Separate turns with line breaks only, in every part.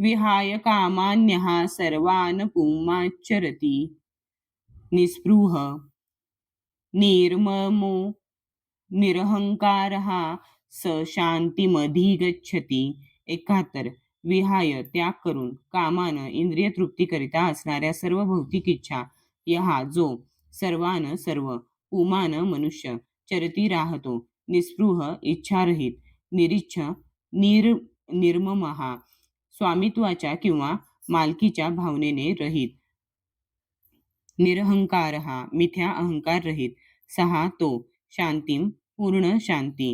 विहाय कामान्यः सर्वान् पुमाचरति निस्पृह निर्ममो निरहंकारः स शांतीमधिगच्छति. 71. विहाय त्याग करून कामानं इंद्रिय तृप्तीकरिता असणाऱ्या सर्व भौतिक इच्छा यहा जो सर्वान सर्व पुमान मनुष्य चरती राहतो निस्पृह इच्छारहित निरीच्छ निर्ममहा स्वामित्वाच्या किंवा मालकीच्या भावनेने रहित निरहंकार मिथ्या अहंकार रहित 6 तो शांतीम पूर्ण शांती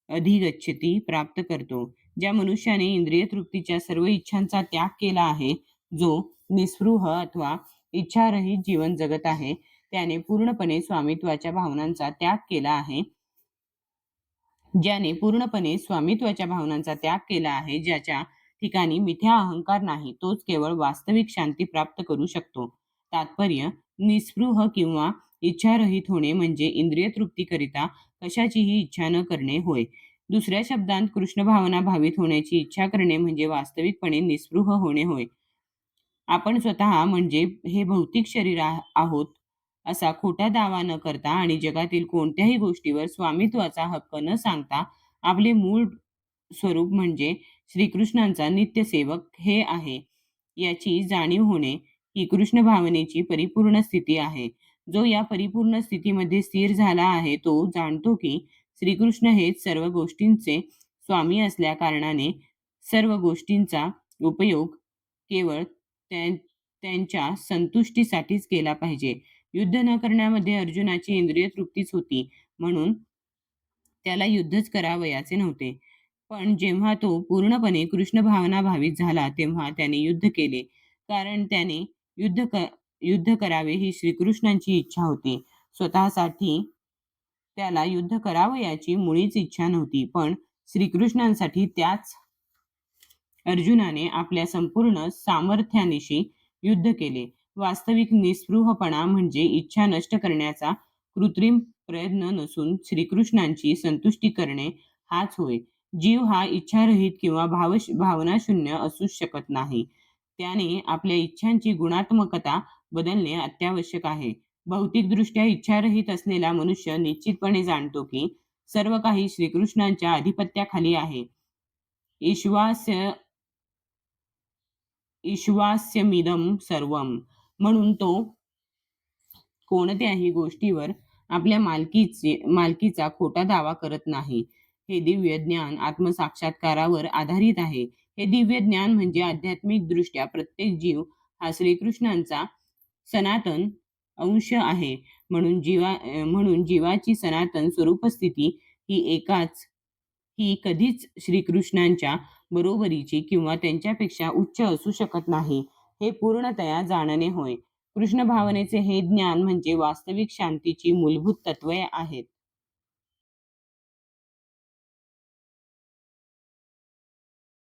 अधिगच्छती प्राप्त करतो. ज्या मनुष्याने इंद्रिय तृप्तीच्या सर्व इच्छांचा त्याग केला आहे, जो निस्पृह अथवा इच्छारहित जीवन जगत आहे, त्याने पूर्णपणे स्वामित्वाच्या भावनांचा त्याग केला आहे. ज्याने पूर्णपणे स्वामित्वाच्या भावनांचा त्याग केला आहे, ज्याच्या ठिकाणी मिथ्या अहंकार नाही, तोच केवळ वास्तविक शांती प्राप्त करू शकतो. तात्पर्य: निस्पृह किंवा इच्छारहित होणे म्हणजे इंद्रिय तृप्तीकरिता कशाचीही इच्छा न करणे होय. दुसऱ्या शब्दांत कृष्ण भावना भावित होण्याची इच्छा करणे म्हणजे वास्तविकपणे निस्पृह होणे होय. आपण स्वतः म्हणजे हे भौतिक शरीर आहोत असा खोटा दावा न करता आणि जगातील कोणत्याही गोष्टीवर स्वामित्वाचा हक्क न सांगता आपले मूळ स्वरूप म्हणजे श्रीकृष्णांचा नित्यसेवक हे आहे याची जाणीव होणे ही कृष्ण भावनेची परिपूर्ण स्थिती आहे. जो या परिपूर्ण स्थितीमध्ये स्थिर झाला आहे तो जाणतो की श्रीकृष्ण हेच सर्व गोष्टींचे स्वामी असल्या कारणाने सर्व गोष्टींचा उपयोग केवळ त्यांच्या संतुष्टीसाठीच केला पाहिजे. युद्ध न करण्यामध्ये अर्जुनाची इंद्रिय तृप्तीच होती, म्हणून त्याला युद्धच करावयाचे नव्हते. पण जेव्हा तो पूर्णपणे कृष्ण भावना भावित झाला तेव्हा त्याने युद्ध केले, कारण त्याने युद्ध करावे ही श्रीकृष्णांची इच्छा होती. स्वतःसाठी त्याला युद्ध करावयाची मुळीच इच्छा नव्हती, पण श्रीकृष्णांसाठी त्याच अर्जुनाने आपल्या संपूर्ण सामर्थ्यानिशी युद्ध केले. वास्तविक निस्पृहपणा म्हणजे इच्छा नष्ट करण्याचा कृत्रिम प्रयत्न नसून श्रीकृष्णांची संतुष्टी करणे हाच होय. जीव हा इच्छारहित किंवा भावनाशून्य असूच शकत नाही. त्याने आपल्या इच्छांची गुणात्मकता बदलणे अत्यावश्यक आहे. भौतिकदृष्ट्या इच्छारहित असलेला मनुष्य निश्चितपणे जाणतो की सर्व काही श्रीकृष्णांच्या आधिपत्याखाली आहे. ईश्वास्यमिदं सर्वम म्हणून तो कोणत्याही गोष्टीवर आपल्या मालकीचा खोटा दावा करत नाही. हे दिव्य ज्ञान आत्मसाक्षात्कारावर आधारित आहे. हे दिव्य ज्ञान म्हणजे आध्यात्मिक दृष्ट्या प्रत्येक जीव हा श्रीकृष्णांचा सनातन अंश आहे. म्हणून जीवाची सनातन स्वरूपस्थिती ही कधीच श्रीकृष्णांच्या बरोबरीची किंवा त्यांच्यापेक्षा उच्च असू शकत नाही. हे पूर्णतया जाणणे होय. कृष्ण भावनेचे हे ज्ञान म्हणजे वास्तविक शांतीची मूलभूत तत्वे आहेत.